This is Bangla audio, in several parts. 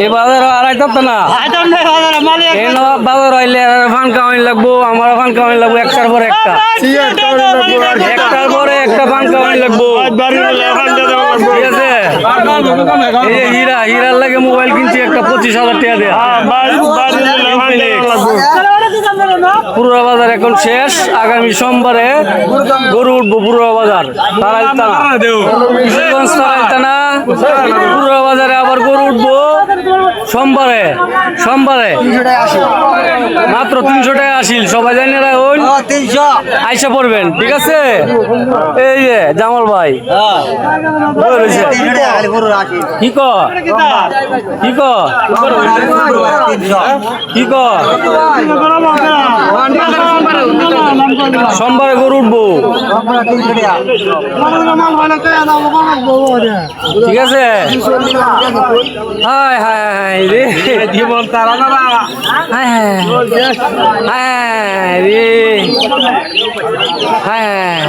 এই বাজার আড়াইতাম তো না এই নবাব বাজার হইলে ফান কামাই লাগবো আমার ফান কামাই লাগবো একটার পর একটা একটার পরে একটা ফান কামাই লাগবো ঠিক আছে এই যে হীরার লাগে মোবাইল কিনছি একটা 25,000 টাকা দেয়া পুরো বাজার এখন শেষ আগামী সোমবারে গরু উঠবো পুরো বাজার কিশোরগঞ্জ তারাইতানা পুরো বাজারে আবার গরু উঠবো সোমবারে মাত্র 300 টাকা আসিল সবাই জানি রাখুন আইসা পড়বেন ঠিক আছে এই যে জামাল ভাই কি সোমবারে গরু উঠবো ঠিক আছে হায় হায় হায় রে জীবন তারা না হায় হায় রে হায়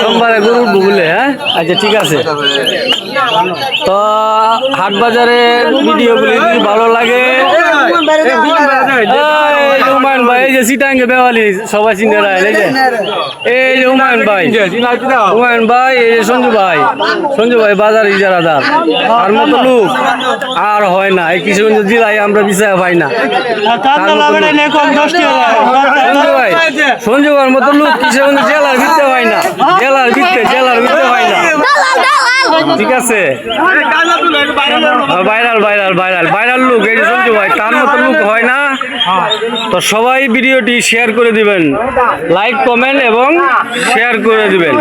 সোমবারে গরু উঠবো বলে হ্যাঁ আচ্ছা ঠিক আছে তো হাট বাজারে ভিডিওগুলি যদি ভালো লাগে হুমায়ুন ভাই এই যে সিটাঙ্গে বেওয়ালি সবাই চিনে এই যে হুমায়ুন ভাই এই যে সঞ্জু ভাই বাজার ইজারাদার তার মতো লোক আর হয় না এই কিশোরগঞ্জ জেলায় আমরা বিচার পাই না সঞ্জু ভাইয়ের মতো লোক কিশোরগঞ্জ জেলার ভিত্তে হয় না জেলার ভিত্তে হয় না ঠিক আছে ভাইরাল লোক এই সঞ্জু ভাই তার মতো লোক হয় না তো সবাই ভিডিওটি শেয়ার করে দিবেন লাইক কমেন্ট এবং শেয়ার করে দিবেন